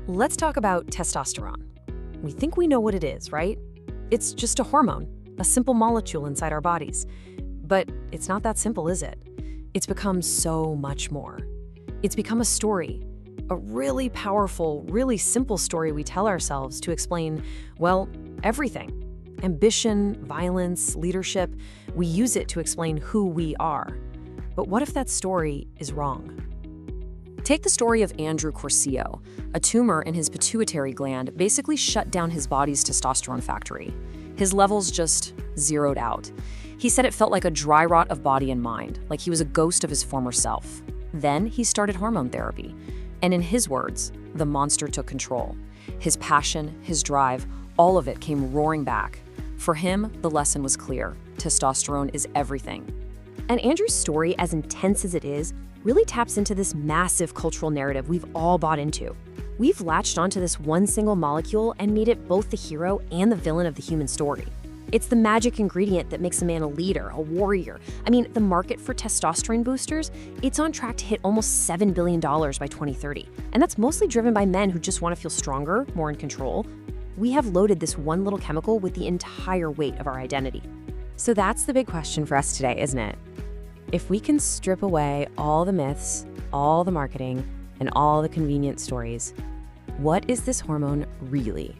Let's talk about testosterone. We think we know what it is, right? It's just a hormone, a simple molecule inside our bodies. But it's not that simple, is it? It's become so much more. It's become a story, a really powerful, really simple story we tell ourselves to explain, well, everything. Ambition, violence, leadership, we use it to explain who we are. But what if that story is wrong? Take the story of Andrew Corsillo. A tumor in his pituitary gland basically shut down his body's testosterone factory. His levels just zeroed out. He said it felt like a dry rot of body and mind, like he was a ghost of his former self. Then he started hormone therapy. And in his words, the monster took control. His passion, his drive, all of it came roaring back. For him, the lesson was clear. Testosterone is everything. And Andrew's story, as intense as it is, really taps into this massive cultural narrative we've all bought into. We've latched onto this one single molecule and made it both the hero and the villain of the human story. It's the magic ingredient that makes a man a leader, a warrior. I mean, the market for testosterone boosters, it's on track to hit almost $7 billion by 2030. And that's mostly driven by men who just want to feel stronger, more in control. We have loaded this one little chemical with the entire weight of our identity. So that's the big question for us today, isn't it? If we can strip away all the myths, all the marketing, and all the convenient stories, what is this hormone really?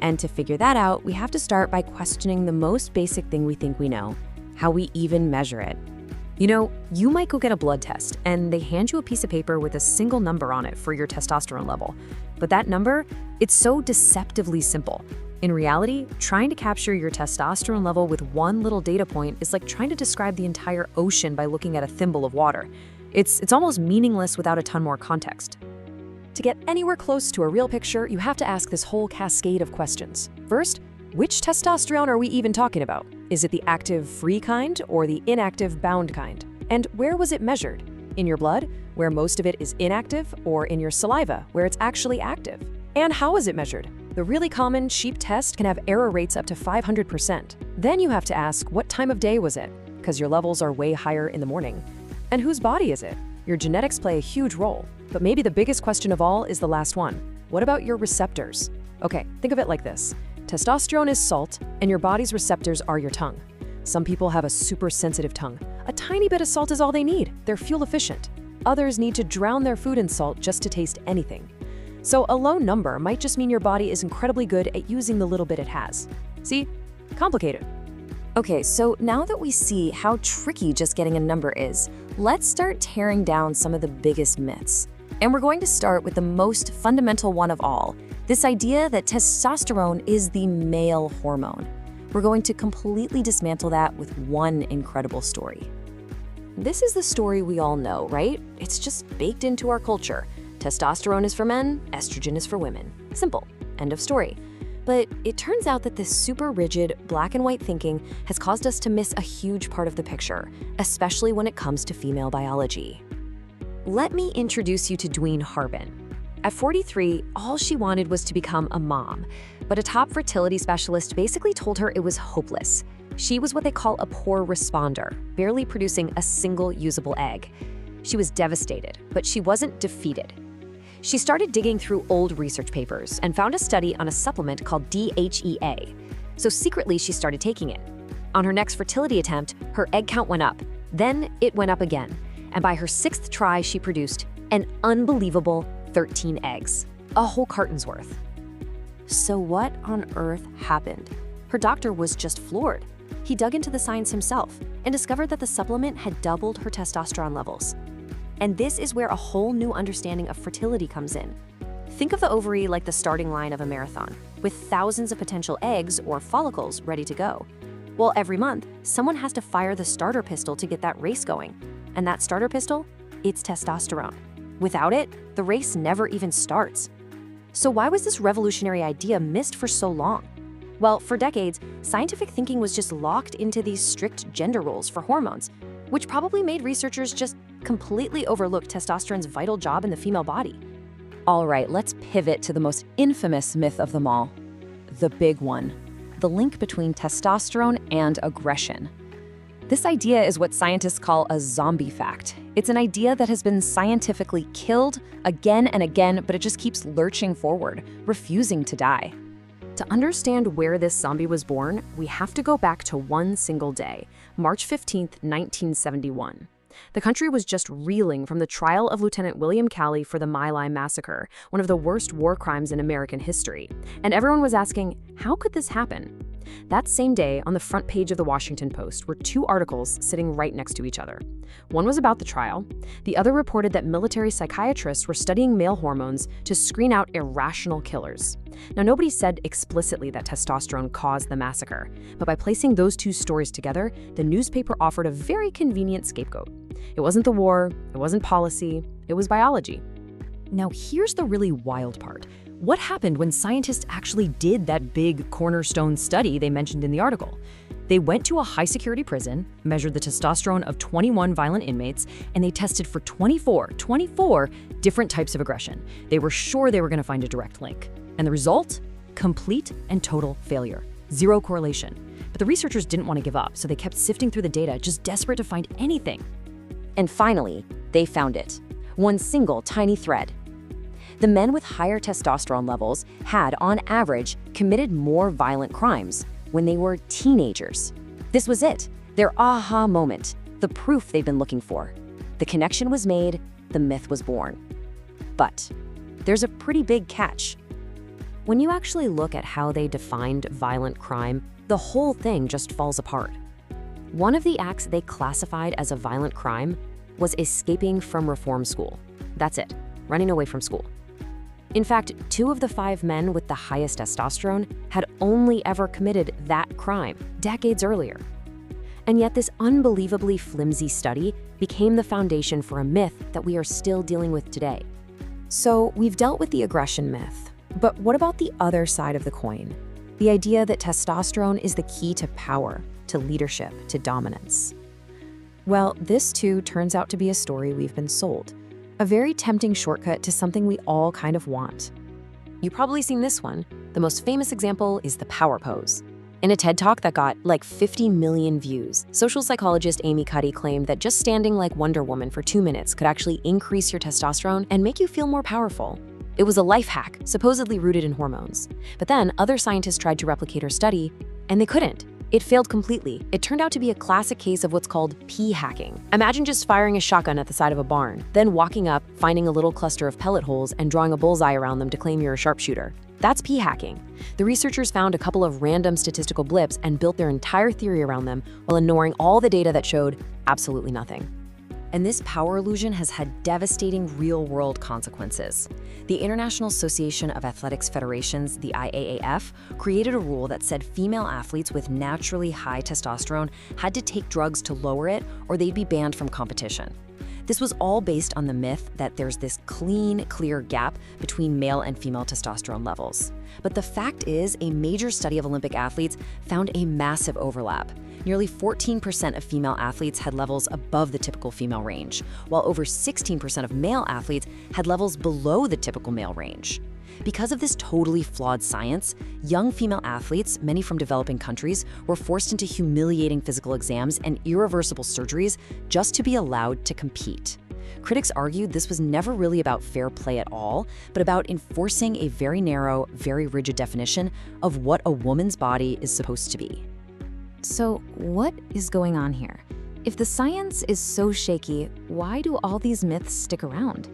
And to figure that out, we have to start by questioning the most basic thing we think we know, how we even measure it. You know, you might go get a blood test, and they hand you a piece of paper with a single number on it for your testosterone level. But that number, it's so deceptively simple. In reality, trying to capture your testosterone level with one little data point is like trying to describe the entire ocean by looking at a thimble of water. It's almost meaningless without a ton more context. To get anywhere close to a real picture, you have to ask this whole cascade of questions. First, which testosterone are we even talking about? Is it the active free kind or the inactive bound kind? And where was it measured? In your blood, where most of it is inactive, or in your saliva, where it's actually active? And how is it measured? The really common, cheap test can have error rates up to 500%. Then you have to ask, what time of day was it? Because your levels are way higher in the morning. And whose body is it? Your genetics play a huge role. But maybe the biggest question of all is the last one. What about your receptors? Okay, think of it like this. Testosterone is salt, and your body's receptors are your tongue. Some people have a super sensitive tongue. A tiny bit of salt is all they need. They're fuel efficient. Others need to drown their food in salt just to taste anything. So a low number might just mean your body is incredibly good at using the little bit it has. See? Complicated. Okay, so now that we see how tricky just getting a number is, let's start tearing down some of the biggest myths. And we're going to start with the most fundamental one of all, this idea that testosterone is the male hormone. We're going to completely dismantle that with one incredible story. This is the story we all know, right? It's just baked into our culture. Testosterone is for men, estrogen is for women. Simple. End of story. But it turns out that this super rigid, black and white thinking has caused us to miss a huge part of the picture, especially when it comes to female biology. Let me introduce you to Dween Harbin. At 43, all she wanted was to become a mom, but a top fertility specialist basically told her it was hopeless. She was what they call a poor responder, barely producing a single usable egg. She was devastated, but she wasn't defeated. She started digging through old research papers and found a study on a supplement called DHEA. So secretly, she started taking it. On her next fertility attempt, her egg count went up. Then it went up again. And by her 6th try, she produced an unbelievable 13 eggs, a whole carton's worth. So what on earth happened? Her doctor was just floored. He dug into the science himself and discovered that the supplement had doubled her testosterone levels. And this is where a whole new understanding of fertility comes in. Think of the ovary like the starting line of a marathon, with thousands of potential eggs or follicles ready to go. Well, every month, someone has to fire the starter pistol to get that race going. And that starter pistol? It's testosterone. Without it, the race never even starts. So why was this revolutionary idea missed for so long? Well, for decades, scientific thinking was just locked into these strict gender roles for hormones, which probably made researchers just completely overlook testosterone's vital job in the female body. All right, let's pivot to the most infamous myth of them all, the big one, the link between testosterone and aggression. This idea is what scientists call a zombie fact. It's an idea that has been scientifically killed again and again, but it just keeps lurching forward, refusing to die. To understand where this zombie was born, we have to go back to one single day, March 15th, 1971. The country was just reeling from the trial of Lieutenant William Calley for the My Lai massacre, one of the worst war crimes in American history. And everyone was asking, how could this happen? That same day, on the front page of the Washington Post were two articles sitting right next to each other. One was about the trial. The other reported that military psychiatrists were studying male hormones to screen out irrational killers. Now, nobody said explicitly that testosterone caused the massacre, but by placing those two stories together, the newspaper offered a very convenient scapegoat. It wasn't the war, it wasn't policy, it was biology. Now, here's the really wild part. What happened when scientists actually did that big cornerstone study they mentioned in the article? They went to a high-security prison, measured the testosterone of 21 violent inmates, and they tested for 24 different types of aggression. They were sure they were going to find a direct link. And the result? Complete and total failure. Zero correlation. But the researchers didn't want to give up, so they kept sifting through the data, just desperate to find anything. And finally, they found it. One single tiny thread. The men with higher testosterone levels had, on average, committed more violent crimes when they were teenagers. This was it, their aha moment, the proof they've been looking for. The connection was made, the myth was born. But there's a pretty big catch. When you actually look at how they defined violent crime, the whole thing just falls apart. One of the acts they classified as a violent crime was escaping from reform school. That's it, running away from school. In fact, 2 of the 5 men with the highest testosterone had only ever committed that crime decades earlier. And yet this unbelievably flimsy study became the foundation for a myth that we are still dealing with today. So we've dealt with the aggression myth, but what about the other side of the coin? The idea that testosterone is the key to power, to leadership, to dominance. Well, this too turns out to be a story we've been sold. A very tempting shortcut to something we all kind of want. You've probably seen this one. The most famous example is the power pose. In a TED Talk that got like 50 million views, social psychologist Amy Cuddy claimed that just standing like Wonder Woman for 2 minutes could actually increase your testosterone and make you feel more powerful. It was a life hack, supposedly rooted in hormones. But then other scientists tried to replicate her study, and they couldn't. It failed completely. It turned out to be a classic case of what's called p-hacking. Imagine just firing a shotgun at the side of a barn, then walking up, finding a little cluster of pellet holes, and drawing a bullseye around them to claim you're a sharpshooter. That's p-hacking. The researchers found a couple of random statistical blips and built their entire theory around them while ignoring all the data that showed absolutely nothing. And this power illusion has had devastating real-world consequences. The International Association of Athletics Federations, the IAAF, created a rule that said female athletes with naturally high testosterone had to take drugs to lower it or they'd be banned from competition. This was all based on the myth that there's this clear gap between male and female testosterone levels. But the fact is, a major study of Olympic athletes found a massive overlap. Nearly 14% of female athletes had levels above the typical female range, while over 16% of male athletes had levels below the typical male range. Because of this totally flawed science, young female athletes, many from developing countries, were forced into humiliating physical exams and irreversible surgeries just to be allowed to compete. Critics argued this was never really about fair play at all, but about enforcing a very narrow, very rigid definition of what a woman's body is supposed to be. So what is going on here? If the science is so shaky, why do all these myths stick around?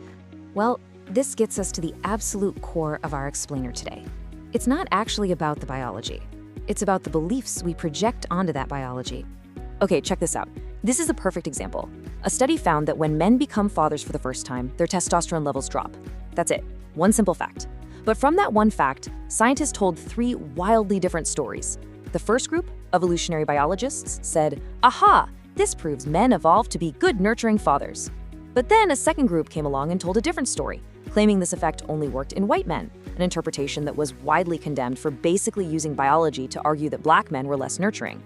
Well, this gets us to the absolute core of our explainer today. It's not actually about the biology. It's about the beliefs we project onto that biology. Okay, check this out. This is a perfect example. A study found that when men become fathers for the first time, their testosterone levels drop. That's it. One simple fact. But from that one fact, scientists told 3 wildly different stories. The first group, evolutionary biologists, said, "Aha, this proves men evolved to be good nurturing fathers." But then a second group came along and told a different story, claiming this effect only worked in white men, an interpretation that was widely condemned for basically using biology to argue that black men were less nurturing.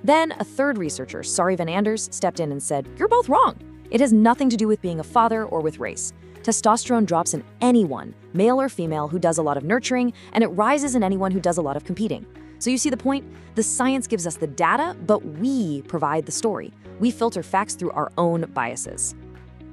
Then a third researcher, Sari Van Anders, stepped in and said, "You're both wrong. It has nothing to do with being a father or with race. Testosterone drops in anyone, male or female, who does a lot of nurturing, and it rises in anyone who does a lot of competing. So you see the point? The science gives us the data, but we provide the story. We filter facts through our own biases.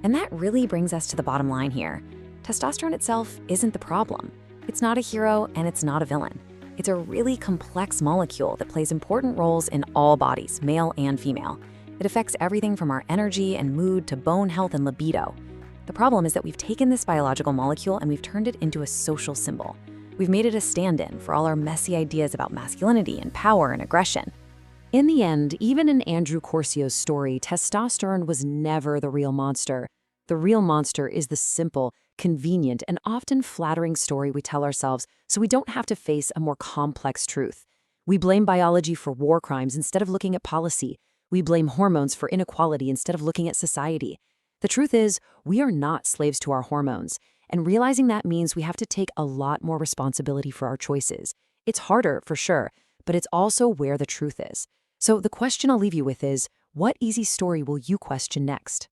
And that really brings us to the bottom line here. Testosterone itself isn't the problem. It's not a hero and it's not a villain. It's a really complex molecule that plays important roles in all bodies, male and female. It affects everything from our energy and mood to bone health and libido. The problem is that we've taken this biological molecule and we've turned it into a social symbol. We've made it a stand-in for all our messy ideas about masculinity and power and aggression. In the end, even in Andrew Corsio's story, testosterone was never the real monster. The real monster is the simple, convenient, and often flattering story we tell ourselves so we don't have to face a more complex truth. We blame biology for war crimes instead of looking at policy. We blame hormones for inequality instead of looking at society. The truth is, we are not slaves to our hormones, and realizing that means we have to take a lot more responsibility for our choices. It's harder, for sure, but it's also where the truth is. So the question I'll leave you with is, what easy story will you question next?